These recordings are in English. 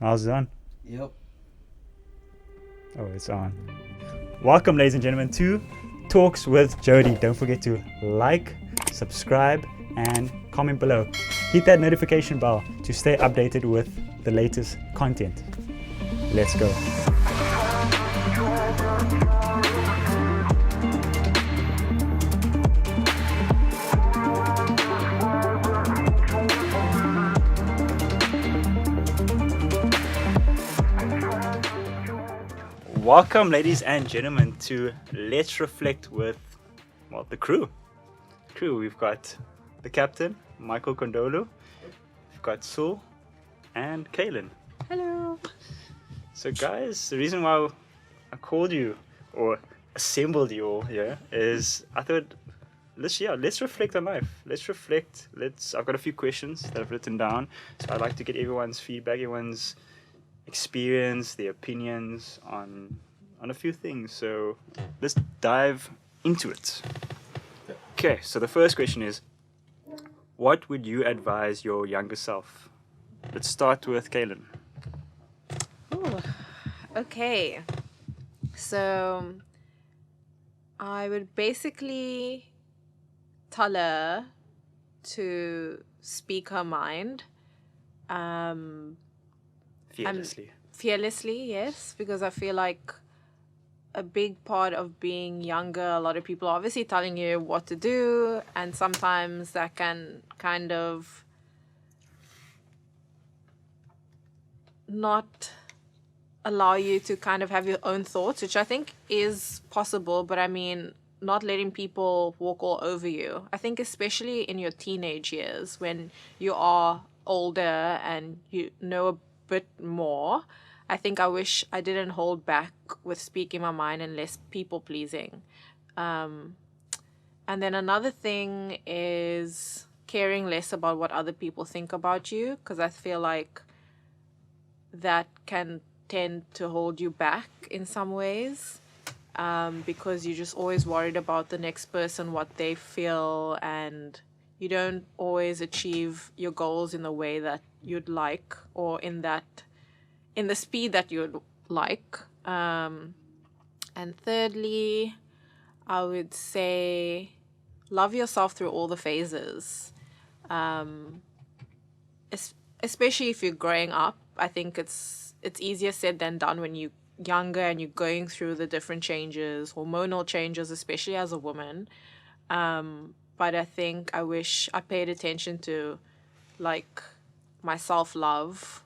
How's it on? Yep. Oh, it's on. Welcome, ladies and gentlemen, to Talks with Jody. Don't forget to like, subscribe, and comment below. Hit that notification bell to stay updated with the latest content. Let's go. Welcome, ladies and gentlemen, to Let's Reflect with, the crew. We've got the captain, Michael Condolo. We've got Sul and Caylin. Hello. So, guys, the reason why I called you or assembled you all here is I thought, let's reflect on life. Let's reflect. I've got a few questions that I've written down. So I'd like to get everyone's feedback, everyone's experience, their opinions on a few things. So let's dive into it. Okay, so the first question is, what would you advise your younger self? Let's start with Caylin. Ooh, okay. So I would basically tell her to speak her mind. Fearlessly, yes, because I feel like a big part of being younger, a lot of people are obviously telling you what to do, and sometimes that can kind of not allow you to kind of have your own thoughts, which I think is possible, but I mean, not letting people walk all over you. I think especially in your teenage years when you are older and you know a bit more, I think I wish I didn't hold back with speaking my mind and less people pleasing. And then another thing is caring less about what other people think about you, because I feel like that can tend to hold you back in some ways, because you're just always worried about the next person, what they feel, and you don't always achieve your goals in the way that you'd like or in the speed that you'd like. And thirdly, I would say love yourself through all the phases. Especially if you're growing up, I think it's easier said than done when you're younger and you're going through the different changes, hormonal changes, especially as a woman. But I think I wish I paid attention to like my self-love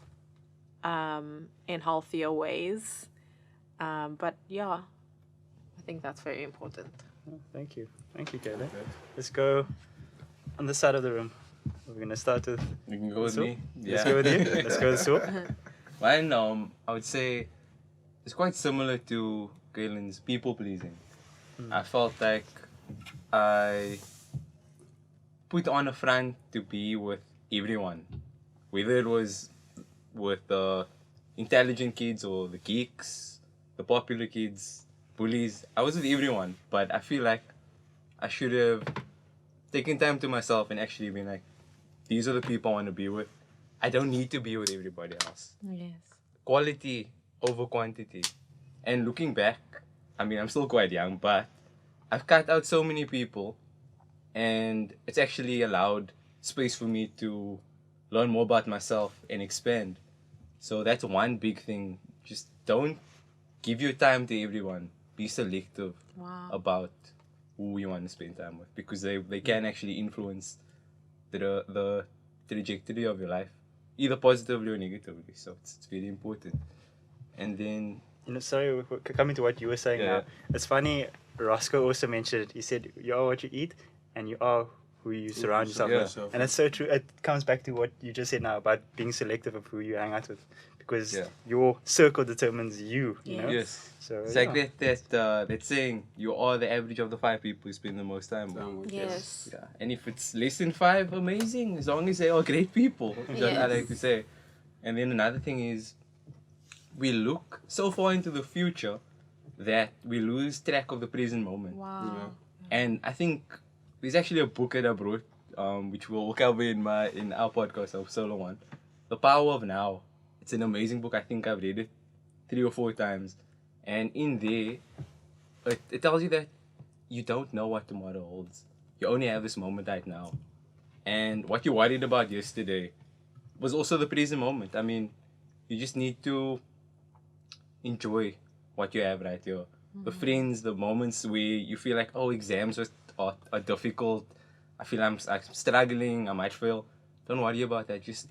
in healthier ways. But yeah, I think that's very important. Oh, thank you, Caylin. Okay. Let's go on the side of the room. We're going to start with... You can go with Sul? me. Let's go with you. Let's go with Sul. Mine, I would say it's quite similar to Kaylin's people pleasing. I felt like I put on a front to be with everyone, whether it was with the intelligent kids or the geeks, the popular kids, bullies. I was with everyone, but I feel like I should have taken time to myself and actually been like, these are the people I want to be with. I don't need to be with everybody else. Yes. Quality over quantity. And looking back, I mean, I'm still quite young, but I've cut out so many people, and it's actually allowed space for me to learn more about myself and expand. So that's one big thing. Just don't give your time to everyone. Be selective about who you want to spend time with, because they can actually influence the trajectory of your life, either positively or negatively. So it's very important. And then, sorry, coming to what you were saying now. It's funny, Roscoe also mentioned it. He said, you are what you eat and you are who you surround yourself with. And that's so true. It comes back to what you just said now about being selective of who you hang out with, because your circle determines you, you know? Yes. So, it's like that saying, you are the average of the 5 people you spend the most time with. Yes. Yeah. And if it's less than 5, amazing, as long as they are great people. That's what I like to say. And then another thing is, we look so far into the future that we lose track of the present moment. Wow. And I think there's actually a book that I wrote, which we'll cover in our podcast, our solo one. The Power of Now. It's an amazing book. I think I've read it 3 or 4 times. And in there, it tells you that you don't know what tomorrow holds. You only have this moment right now. And what you worried about yesterday was also the present moment. I mean, you just need to enjoy what you have right here. The friends, the moments where you feel like, oh, exams are difficult. I feel I'm struggling. I might fail. Don't worry about that. Just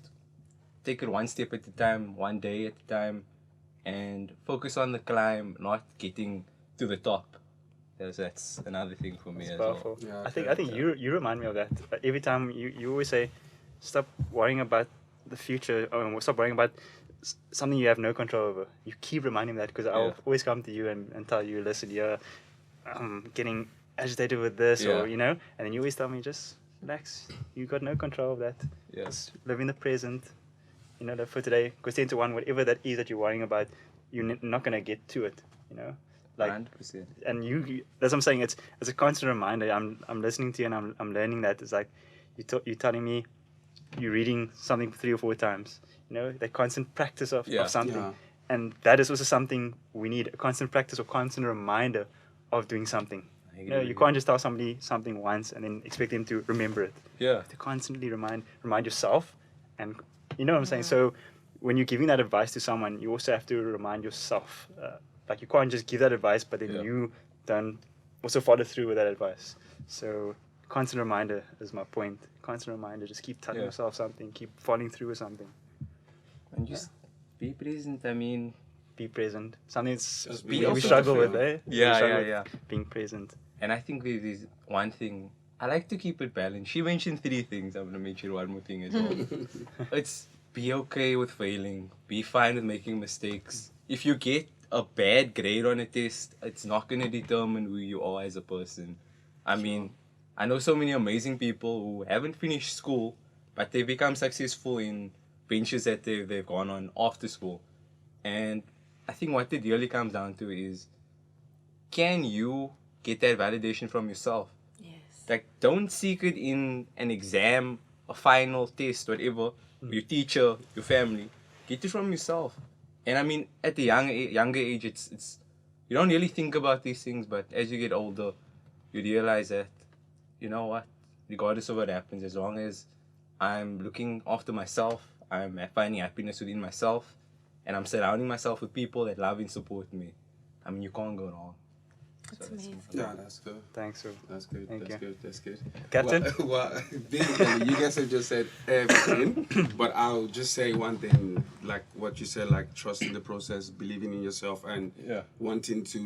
take it one step at a time, one day at a time, and focus on the climb, not getting to the top. That's another thing for me It's as powerful. well. Yeah, I think okay. you remind me of that. Every time you always say, stop worrying about the future, or stop worrying about something you have no control over. You keep reminding me that because I'll Yeah. always come to you and tell you, listen, I'm getting agitated with this, Yeah. or and then you always tell me, just relax. You got no control of that. Yeah. Just live in the present. Live for today. Because 10 to 1, whatever that is that you're worrying about, you're not gonna get to it. Like 100%. and that's what I'm saying. It's a constant reminder. I'm listening to you and I'm learning that. It's like you're telling me you're reading something 3 or 4 times. The constant practice of something, Yeah. and that is also something we need: a constant practice or constant reminder of doing something. I agree with You can't just tell somebody something once and then expect them to remember it. Yeah. To constantly remind yourself, and you know what I'm saying. So when you're giving that advice to someone, you also have to remind yourself. Like you can't just give that advice, but then Yeah. you don't also follow through with that advice. So constant reminder is my point. Constant reminder. Just keep telling Yeah. yourself something. Keep following through with something. And just be present. I mean, Be present. Something that's Just be we open. struggle with, eh? We Yeah, struggle yeah, with yeah. Being present. and I think there's one thing. I like to keep it balanced. She mentioned 3 things. I'm gonna mention one more thing as well. It's be okay with failing. Be fine with making mistakes. If you get a bad grade on a test, it's not gonna determine who you are as a person. I mean, I know so many amazing people who haven't finished school, but they become successful in ventures that they've gone on after school. And I think what it really comes down to is, can you get that validation from yourself? Yes. Like, don't seek it in an exam, a final test, whatever, your teacher, your family. Get it from yourself. And I mean, at the younger age, it's you don't really think about these things, but as you get older, you realize that, you know what, regardless of what happens, as long as I'm looking after myself, I'm finding happiness within myself, and I'm surrounding myself with people that love and support me, I mean, you can't go wrong. That's So amazing. Yeah, that's good. Thanks, Sue. That's good. Thank That's you. good. That's good. Captain? Well, basically, you guys have just said everything, but I'll just say one thing, like what you said, like trusting the process, believing in yourself, and Yeah. wanting to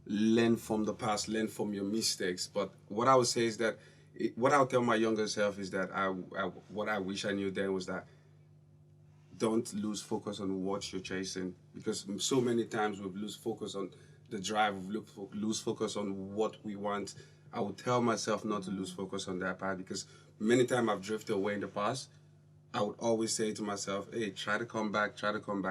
learn from the past, learn from your mistakes. But what I would say is that, what I'll tell my younger self is that what I wish I knew then was that don't lose focus on what you're chasing, because so many times we lose focus on the drive, we lose focus on what we want. I would tell myself not to lose focus on that part, because many times I've drifted away in the past. I would always say to myself, hey, try to come back.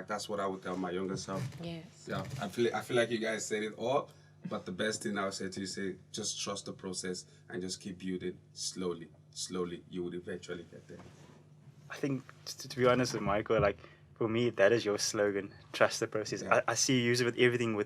That's what I would tell my younger self. Yes. Yeah, I feel like you guys said it all, but the best thing I would say to you is, say, just trust the process and just keep building slowly. Slowly, you would eventually get there. I think, to be honest with Michael, like, for me, that is your slogan, trust the process. Yeah. I see you use it with everything,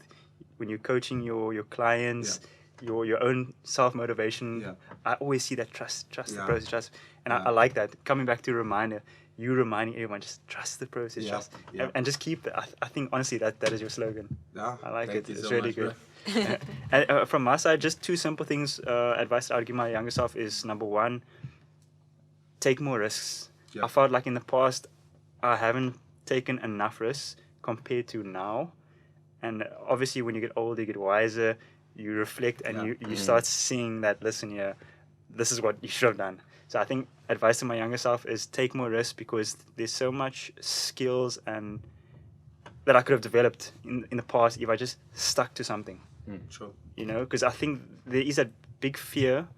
when you're coaching your clients, your own self-motivation. Yeah. I always see that trust the Yeah. process, trust. And Yeah. I like that. Coming back to a reminder, you reminding everyone, just trust the process, Yeah. trust. Yeah. And just keep that. I think, honestly, that is your slogan. Yeah, I like thank it. you It's so really much, good. bro. And from my side, just 2 simple things, advice I would give my younger self is, number 1, take more risks. Yeah. I felt like in the past, I haven't taken enough risks compared to now. And obviously, when you get older, you get wiser, you reflect, and Yeah. you start seeing that, listen here, this is what you should have done. So I think advice to my younger self is take more risks, because there's so much skills and that I could have developed in the past if I just stuck to something. Sure. Because I think there is a big fear,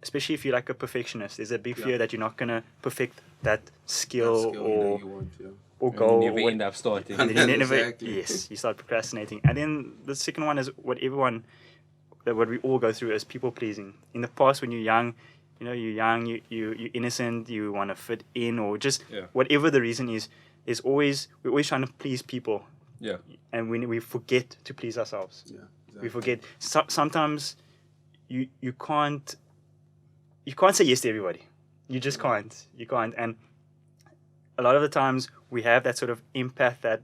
especially if you're like a perfectionist. There's a big fear Yeah. that you're not going to perfect that That skill, skill or that you want, yeah. or And goal. you never or end up starting. and then you never, Exactly. yes, you start procrastinating. And then the second one is what we all go through, is people pleasing. In the past, when you're young, you know, you're young, you're innocent, you want to fit in, or just Yeah. whatever the reason is, we're always trying to please people, Yeah. and we forget to please ourselves. Yeah. We Exactly. forget. Sometimes you can't say yes to everybody. You just can't. You can't. And a lot of the times we have that sort of empath that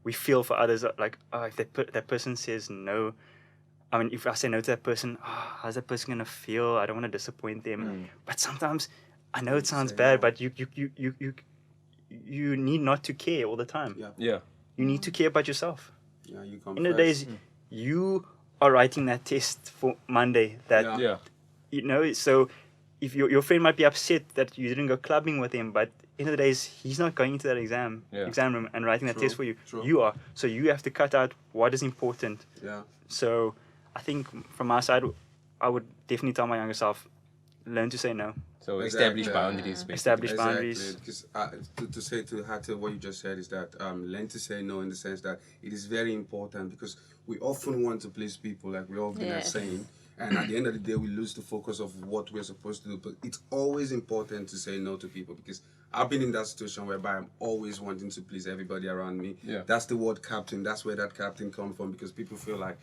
we feel for others. Like, oh, if that person says no, I mean, if I say no to that person, oh, how's that person gonna feel? I don't want to disappoint them. But sometimes, I know it sounds say bad, no. but you need not to care all the time. Yeah. Yeah. You need to care about yourself. Yeah. You come In the first. days, you are writing that test for Monday. That Yeah. Yeah. you know, so if your friend might be upset that you didn't go clubbing with him, but in the days he's not going into that exam room and writing that True, test for you. true. You are. So you have to cut out what is important. Yeah. So I think from my side, I would definitely tell my younger self, learn to say no. So Exactly. establish boundaries. Basically. Establish boundaries. Because to say to Hatta, what you just said is that learn to say no in the sense that it is very important because we often want to please people, like we all been Yes. saying, and at the end of the day, we lose the focus of what we're supposed to do. But it's always important to say no to people because I've been in that situation whereby I'm always wanting to please everybody around me. Yeah. That's the word captain. That's where that captain comes from because people feel like,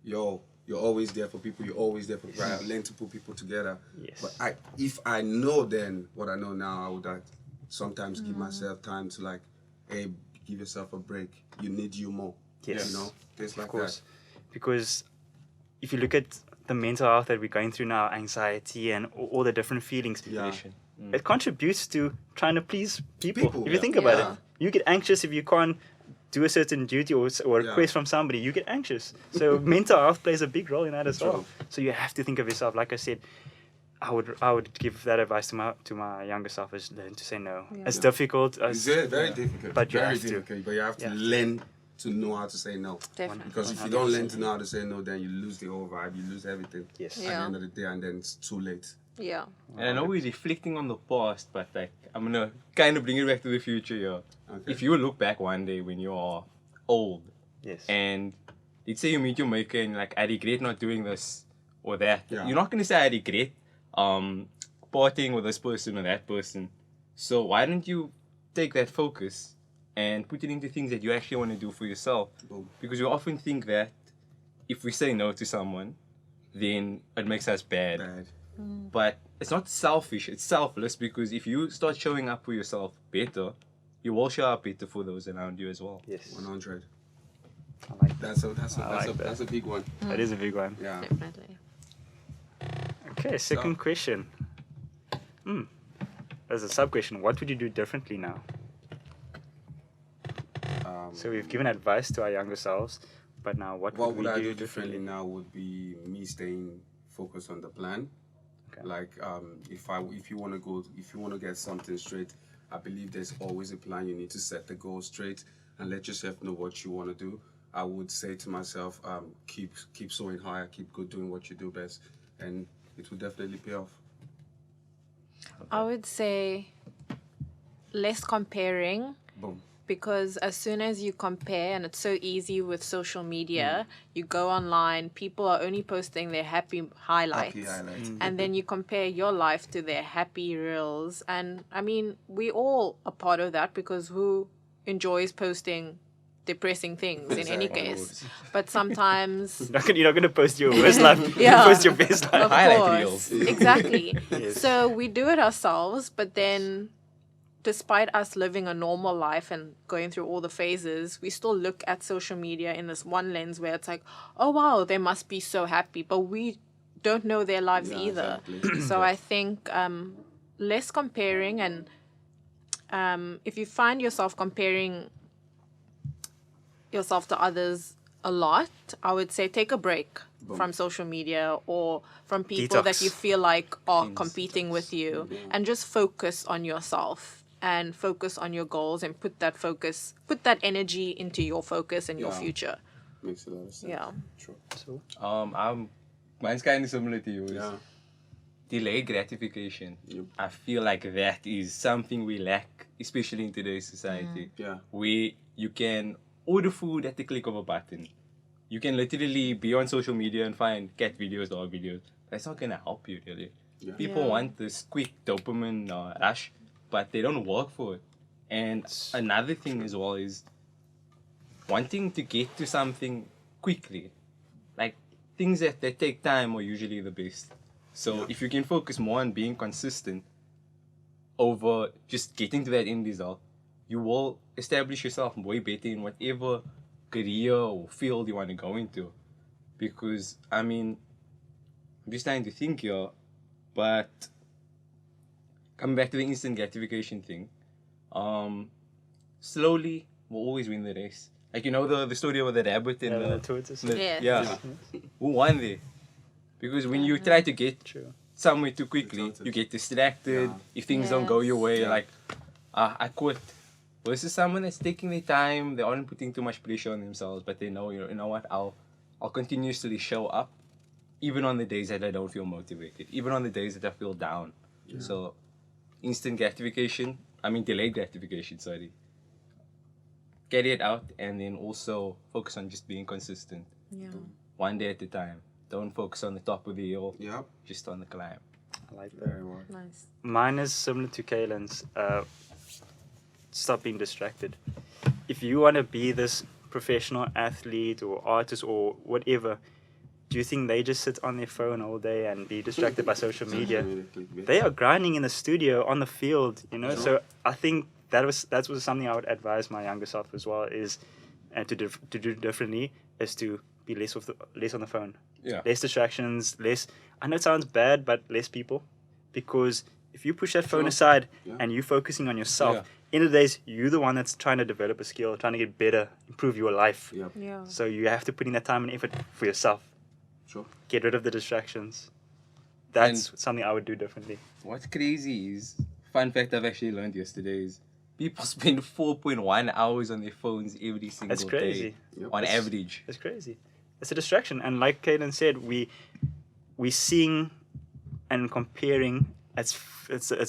yo, you're always there for people. You're always there for people. I learn to put people together. Yes. But if I know then what I know now, I would sometimes give myself time to like, hey, give yourself a break. You need you more. Yes. You know, things like Of course. that. Because if you look at the mental health that we're going through now, anxiety and all the different feelings, Yeah. Relation. it contributes to trying to please people. People, If you yeah. think about Yeah. it, you get anxious if you can't do a certain duty or a Yeah. request from somebody. You get anxious. So mental health plays a big role in that as well. True. So you have to think of yourself. Like I said, I would give that advice to my younger self: is learn to say no. Yeah. It's difficult. It's very difficult. But you very have to. difficult. But you have to You have to. learn to know how to say no. Definitely. Because if you don't learn to know how to say no, then you lose the whole vibe. You lose everything. Yes. At Yeah. the end of the day, and then it's too late. Yeah. And I know we're reflecting on the past, but like I'm gonna kind of bring it back to the future here. Okay. If you look back one day when you are old Yes. and let's say you meet your maker and like I regret not doing this or that, Yeah. you're not gonna say I regret partying with this person or that person. So why don't you take that focus and put it into things that you actually want to do for yourself? Boom. Because we often think that if we say no to someone, then it makes us bad. Bad. But it's not selfish, it's selfless because if you start showing up for yourself better, you will show up better for those around you as well. Yes. 100. I like that. That's a big one. That is a big one. Yeah. Definitely. Okay, second question. As a sub question, what would you do differently now? So we've given advice to our younger selves, but now what What would would we I do do differently now would be me staying focused on the plan. Okay. Like if you want to get something straight, I believe there's always a plan. You need to set the goal straight and let yourself know what you want to do. I would say to myself, keep soaring higher, keep doing what you do best, and it will definitely pay off. I would say less comparing. Boom. Because as soon as you compare, and it's so easy with social media, you go online, people are only posting their happy highlights. Happy highlights. And then you compare your life to their happy reels. And I mean, we all are part of that because who enjoys posting depressing things in any Exactly. case? But sometimes, You're not going to post your worst life. Yeah. You post your best life. of Highlight course, reels. exactly. Yes. So we do it ourselves, but then despite us living a normal life and going through all the phases, we still look at social media in this one lens where it's like, oh wow, they must be so happy, but we don't know their lives Yeah, either. exactly. So I think less comparing, and if you find yourself comparing yourself to others a lot, I would say take a break from social media or from people that Detox. you feel like are competing with you, and just focus on yourself and focus on your goals and put that energy into your focus and your Yeah. future. Makes a lot of sense. Yeah. True. Mine's kind of similar to yours. Yeah. Delayed gratification. Yep. I feel like that is something we lack, especially in today's society. Yeah. Where you can order food at the click of a button. You can literally be on social media and find cat videos, dog videos. That's not gonna help you really. Yeah. People Yeah. want this quick dopamine rush, but they don't work for it. And another thing as well is wanting to get to something quickly. Like things that take time are usually the best. So Yeah. if you can focus more on being consistent over just getting to that end result, you will establish yourself way better in whatever career or field you want to go into. Because I mean, I'm just trying to think here, but coming back to the instant gratification thing, slowly we'll always win the race. Like the story of the rabbit and Yeah, the the tortoise. Yes. yeah. Who won there? Because when you try to get True. somewhere too quickly, tortoise. you get distracted. Yeah. If things don't go your Yes. way, Yeah. like, I quit. Versus someone that's taking their time, they aren't putting too much pressure on themselves, but they know, you know what, I'll continuously show up, even on the days that I don't feel motivated, even on the days that I feel down. So, instant gratification, delayed gratification, sorry. Get it out, and then also focus on just being consistent. Yeah. One day at a time. Don't focus on the top of the hill, Yep. just on the climb. I like that. Very well. Nice. Mine is similar to Kaylin's. Stop being distracted. If you want to be this professional athlete or artist or whatever, do you think they just sit on their phone all day and be distracted by social media? They are grinding in the studio, on the field, you know. Sure. So I think that was something I would advise my younger self as well is, and to do differently is to be less on the phone, Yeah. less distractions, less. I know it sounds bad, but less people, because if you push that phone Sure. aside Yeah. and you're focusing on yourself, Yeah. in the days you're the one that's trying to develop a skill, trying to get better, improve your life. Yep. Yeah. So you have to put in that time and effort for yourself. Sure. Get rid of the distractions. That's something I would do differently. What's crazy is, fun fact I've actually learned yesterday is, people spend 4.1 hours on their phones every single That's crazy. day. Yep. On It's- average. It's crazy. It's a distraction, and like Caylin said, we seeing and comparing. It's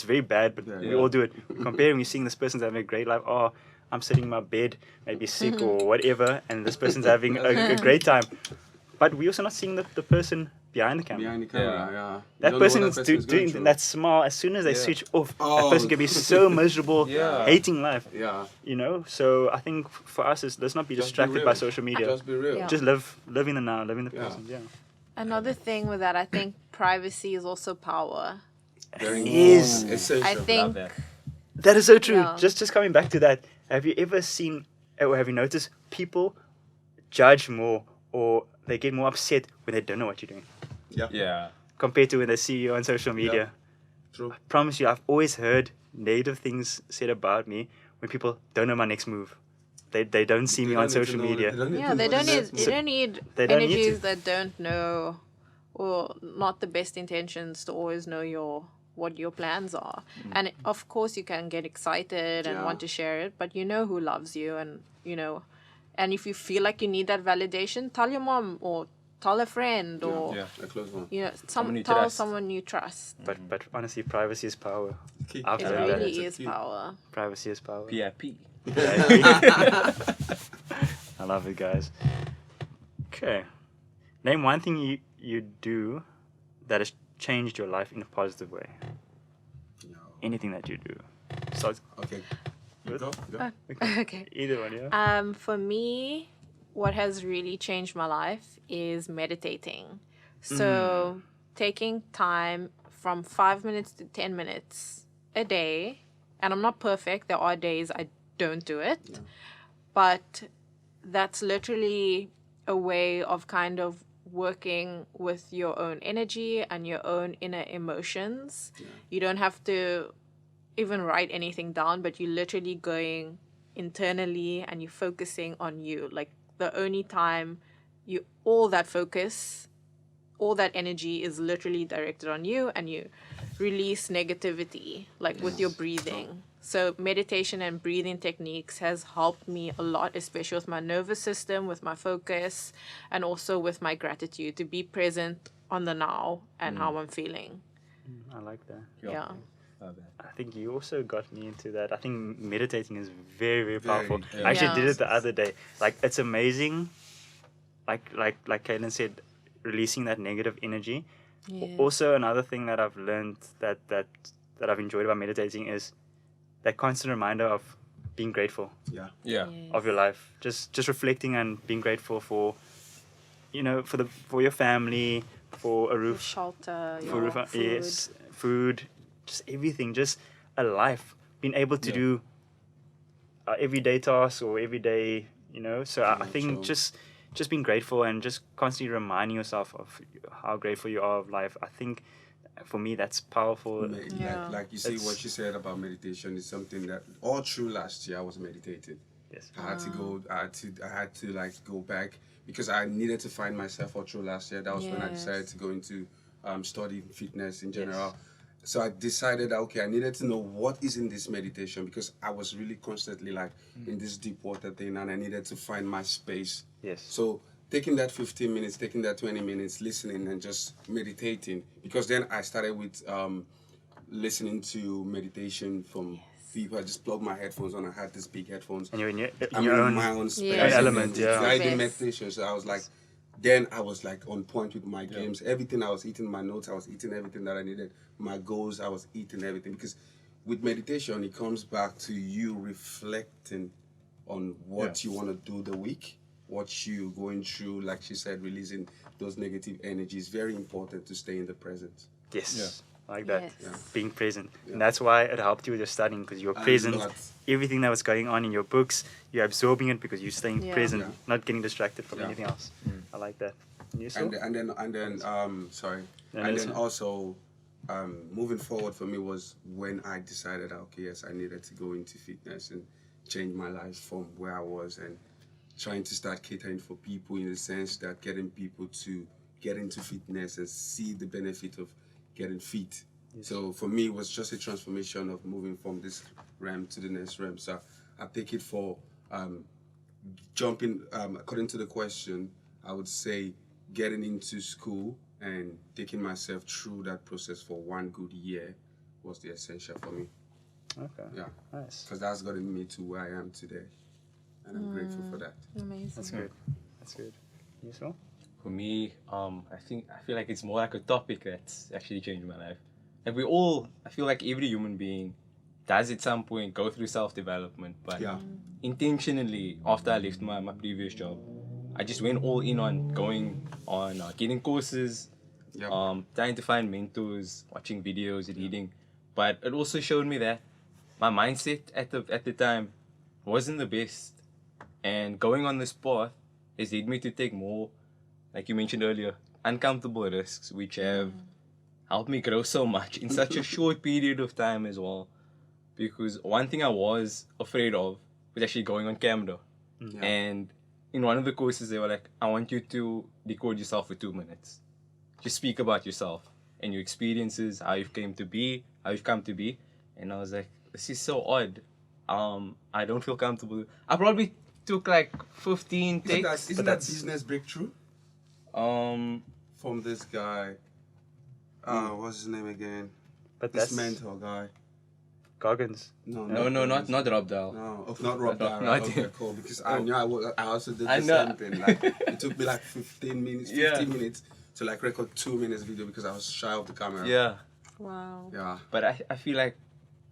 very bad, but we Yeah. all do it. We're comparing. We're seeing this person's having a great life. Oh, I'm sitting in my bed, maybe sick or whatever, and this person's having a great time. But we're also not seeing the person behind the camera. Behind the camera, yeah. You That don't know what person's person's going doing through. that smile. As soon as they Yeah. switch off, that Oh. person can be so miserable, Yeah. hating life. Yeah. You know. So I think for us is let's not be Just be distracted real. by social media. Just be real. Yeah. Just live in the now, live in the Yeah. present. Yeah. Another thing with that, I think privacy is also power. Very It is. essential. I think Love that. That is so true. Yeah. Just coming back to that, have you ever seen or have you noticed people judge more or they get more upset when they don't know what you're doing Yeah. compared to when they see you on social media? True. I promise you, I've always heard negative things said about me when people don't know my next move. They don't see me They on don't need to social know- media. yeah, they don't need So- they don't need energies to. that don't know or not the best intentions to always know what your plans are. And of course you can get excited and Yeah. want to share it, but you know who loves you, and and if you feel like you need that validation, tell your mom or tell a friend or Yeah. A close one. Someone you tell trust. someone you trust. But honestly, privacy is power. Key. I've It learned that. really It's a is key. power. Privacy is power. PIP. I love it, guys. Okay. Name one thing you do that has changed your life in a positive way. No. Anything that you do. So Okay. You go. Okay. either one, yeah. For me, what has really changed my life is meditating. So taking time from 5 minutes to 10 minutes a day, and I'm not perfect. There are days I don't do it, but that's literally a way of kind of working with your own energy and your own inner emotions. You don't have to even write anything down, but you're literally going internally and you're focusing on you. Like the only time all that focus, all that energy is literally directed on you, and you release negativity, like with your breathing. So meditation and breathing techniques has helped me a lot, especially with my nervous system, with my focus, and also with my gratitude, to be present on the now and how I'm feeling. I like that. Yeah. Love that. I think you also got me into that. I think meditating is very, very powerful. Very, I actually yeah. did it the other day. Like it's amazing. Like Caylin said, releasing that negative energy. Yes. Also, another thing that I've learned that I've enjoyed about meditating is that constant reminder of being grateful Yeah. Yeah. of your life. Just reflecting and being grateful for, for your family, for a Your roof, shelter, for your roof, food. yes, food, just everything, just a life, being able to Yeah. do everyday tasks or everyday, So I think true. just being grateful and just constantly reminding yourself of how grateful you are of life. I think for me that's powerful. Yeah. Like you see, It's- what you said about meditation is something that all through last year I was meditating. Yes. I had to like go back because I needed to find myself all through last year. That was when I decided Yes. to go into study fitness in general. So I decided that, okay, I needed to know what is in this meditation because I was really constantly like in this deep water thing, and I needed to find my space. Yes. So taking that 15 minutes, taking that 20 minutes, listening and just meditating, because then I started with listening to meditation from people. I just plugged my headphones on. I had these big headphones. And you're in I'm your in own my own space. Yeah. Own element, And yeah. guided Best. meditation. So I was like, then I was like on point with my games. Everything I was eating, my notes, I was eating everything that I needed. My goals, I was eating everything. Because with meditation, it comes back to you reflecting on what you want to do the week, what you going through. Like she said, releasing those negative energies. Very important to stay in the present. Yes. Like that. Yes. Being present. Yeah. And that's why it helped you with your studying, because you were A present. lot. Everything that was going on in your books, you're absorbing it because you're staying Yeah. present, Yeah. not getting distracted from Yeah. anything else. I like that. You saw? And then sorry. Yeah, And that's then fine. also moving forward for me was when I decided, okay, yes, I needed to go into fitness and change my life from where I was, and trying to start catering for people in the sense that getting people to get into fitness and see the benefit of getting fit. So for me, it was just a transformation of moving from this realm to the next realm. So I take it for jumping, according to the question, I would say getting into school and taking myself through that process for 1 good year was the essential for me. Okay. Yeah, Nice. because that's gotten me to where I am today, and I'm grateful for that. Amazing. That's good. That's good. You saw? For me, I feel like it's more like a topic that's actually changed my life. Like I feel like every human being does at some point go through self-development, but Yeah. intentionally, after I left my previous job, I just went all in on going on getting courses, Yep. trying to find mentors, watching videos, reading. But it also showed me that my mindset at the time wasn't the best, and going on this path has led me to take more, like you mentioned earlier, uncomfortable risks, which have helped me grow so much in such a short period of time as well. Because one thing I was afraid of was actually going on camera. Yeah. And in one of the courses, they were like, I want you to record yourself for 2 minutes. Just speak about yourself and your experiences, how you've come to be. And I was like, this is so odd. I don't feel comfortable. I probably took like 15 takes. Isn't that business breakthrough Um, from this guy? What's his name again? But This that's mentor guy. Goggins. no, not Rob Dahl. No, not Rob No, Dara. not Okay, him. cool. Because I knew I also did I the know. same thing. Like it took me like 15 minutes, 50 Yeah. minutes to like record 2 minutes video because I was shy of the camera. Yeah. Wow. Yeah. But I feel like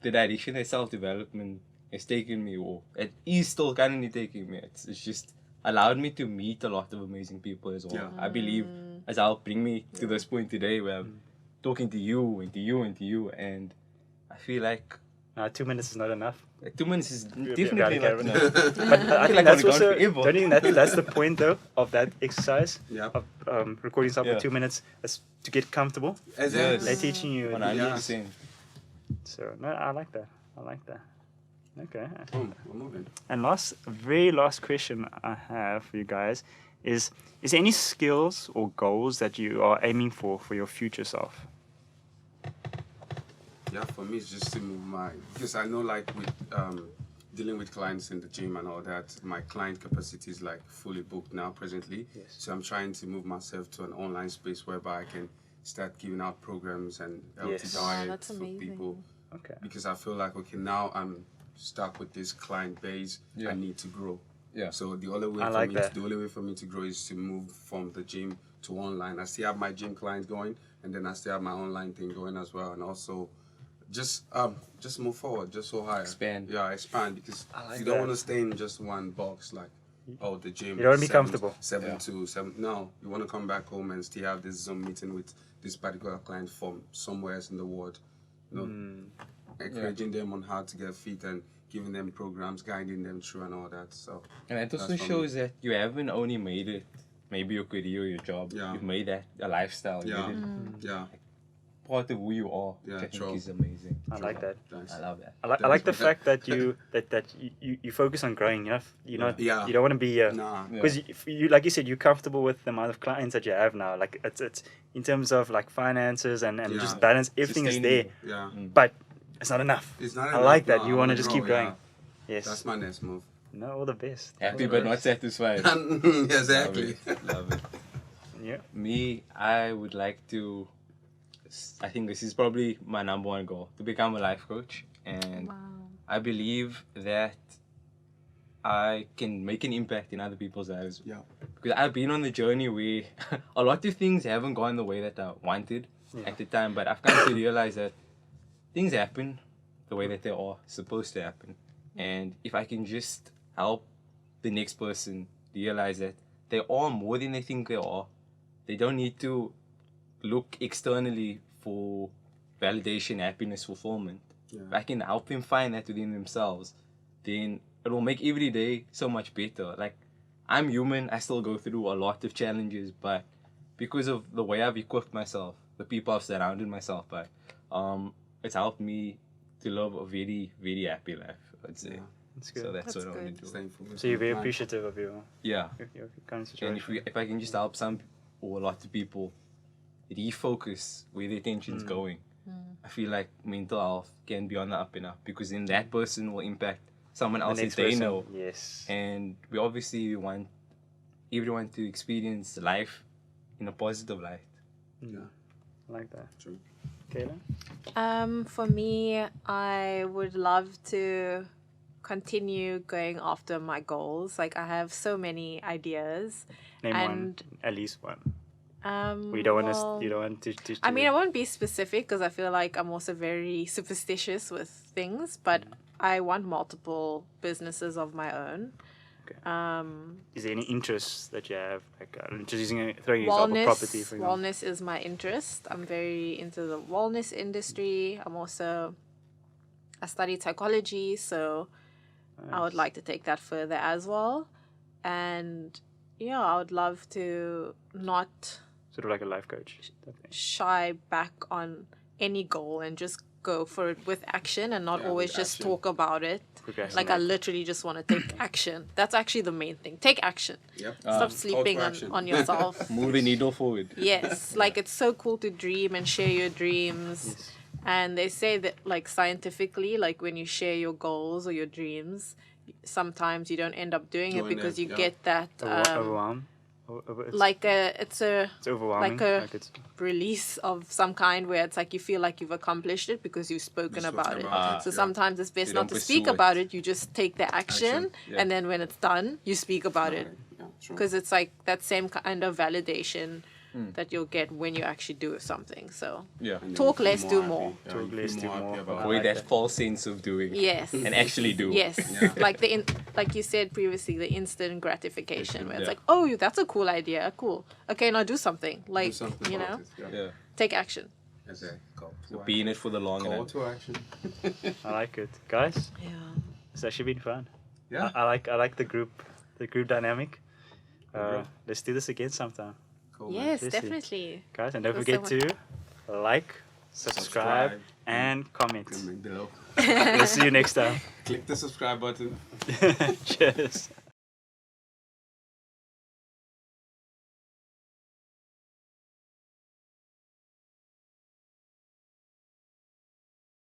the direction that self-development has taken me, or it is still currently taking me, it's just allowed me to meet a lot of amazing people as well. Yeah. I believe has helped bring me to this point today where I'm talking to you and to you and to you, and I feel like 2 minutes is not enough. 2 minutes is Yeah, definitely yeah, not yeah. enough. But I think like that's I've gone also. forever. Don't you think that's the point though of that exercise Yeah. of recording yourself Yeah. for 2 minutes is to get comfortable. Exactly. They're teaching you. 100%. So no, I like that. I like that. Okay. Boom, we're moving. And very last question I have for you guys is there any skills or goals that you are aiming for your future self? Yeah, for me, it's just to move because I know like with dealing with clients in the gym and all that, my client capacity is like fully booked now presently. Yes. So I'm trying to move myself to an online space whereby I can start giving out programs and healthy Yes. Wow, diet that's for amazing. people. Okay. Because I feel like, okay, now I'm stuck with this client base. Yeah. I need to grow. Yeah. So the only way I like that. the only way for me to grow is to move from the gym to online. I still have my gym clients going, and then I still have my online thing going as well, and also just move forward, just so higher. Expand. Yeah, expand, because I like you don't that. want to stay in just one box like, oh, the gym. You don't wanna be comfortable. Seven Yeah. to seven. No, you want to come back home and still have this Zoom meeting with this particular client from somewhere else in the world. You know, encouraging them on how to get fit and giving them programs, guiding them through and all that. So And it also That's for shows that you haven't only made it maybe your career or your job. Yeah. You've made that a lifestyle. You yeah, made it yeah, part of who you are, Yeah, which I think true. is amazing. I like that. thanks. I love that. I like the That's- fact that you focus on growing. You know, Yeah. you don't want to be Nah, because you like you said, you're comfortable with the amount of clients that you have now. Like it's in terms of like finances and Yeah. just balance, everything is there. Sustainable. yeah. But it's not enough. It's not I enough, like that. no, You I want to wanna just grow, keep going. yeah. Yes. That's my next move. No, all the best. Happy All the but not best. satisfied. Exactly. Love it. Yeah. Me, I would like to. I think this is probably my number one goal, to become a life coach, and Wow. I believe that I can make an impact in other people's lives. Yeah. Because I've been on the journey where a lot of things haven't gone the way that I wanted at the time, but I've come to realize that things happen the way that they are supposed to happen. And if I can just help the next person realize that they are more than they think they are, they don't need to look externally for validation, happiness, fulfillment. Yeah. If I can help them find that within themselves, then it will make every day so much better. Like, I'm human, I still go through a lot of challenges, but because of the way I've equipped myself, the people I've surrounded myself by, it's helped me to live a very, very happy life, I'd say. Yeah. That's good. So that's That's what I want good. to do. Staying focused So you're on very the plan. appreciative of your Yeah. current And situation. if I can just help some or a lot of people refocus where their attention's going, I feel like mental health can be on the up and up, because then that person will impact someone The else that next they person, know. Yes. And we obviously want everyone to experience life in a positive light. Yeah. I like that. True. Caylin? For me, I would love to continue going after my goals. Like, I have so many ideas. Name one, And at least one. Um, We don't want well, to. You don't want to. I mean, I won't be specific because I feel like I'm also very superstitious with things, but I want multiple businesses of my own. Is there any interests that you have? Like just throwing an example, property, for example. Wellness is my interest. I'm very into the wellness industry. I studied psychology, so I would Nice. like to take that further as well. And yeah, I would love to not Sort of like a life coach. Type thing. shy back on any goal and just go for it with action and not Yeah, always with just action. talk about it. Procrastinate. Like, I literally just want to take action. That's actually the main thing. Take action. Yep. Stop sleeping for on, action. on yourself. Move the needle forward. Yes, like, it's so cool to dream and share your dreams. Yes. And they say that, like, scientifically, like, when you share your goals or your dreams, sometimes you don't end up doing it Doing because it, you yeah. get that Overwhelm. It's it's a it's overwhelming. like a- it's, release of some kind where it's like you feel like you've accomplished it because you've spoken You've about spoken it. about So yeah. sometimes it's best You not don't to pursue speak it. about it. You just take the action, Yeah. and then when it's done, you speak about it. Yeah, true. Because it's like that same kind of validation that you'll get when you actually do something. So Yeah. And then talk you feel less, do happy. more. Yeah, Talk you less, feel do happy more. about I it. Avoid like that that. false sense of doing yes, and actually do. yes, Yeah. like you said previously, the instant gratification where it's Yeah. like, oh, that's a cool idea, cool. Okay, now do something. Do Like, something you about know, it. Yeah. Yeah. take action. Exactly. Call to Be in action. it for the long Call run. to action. I like it, guys. Yeah. It's actually been fun. Yeah. I like the group dynamic. group. Let's do this again sometime, Cool, man. Yes, Seriously. definitely. guys. And don't Feels forget so to like, subscribe, and comment. Comment below. We'll see you next time. Click the subscribe button. Cheers.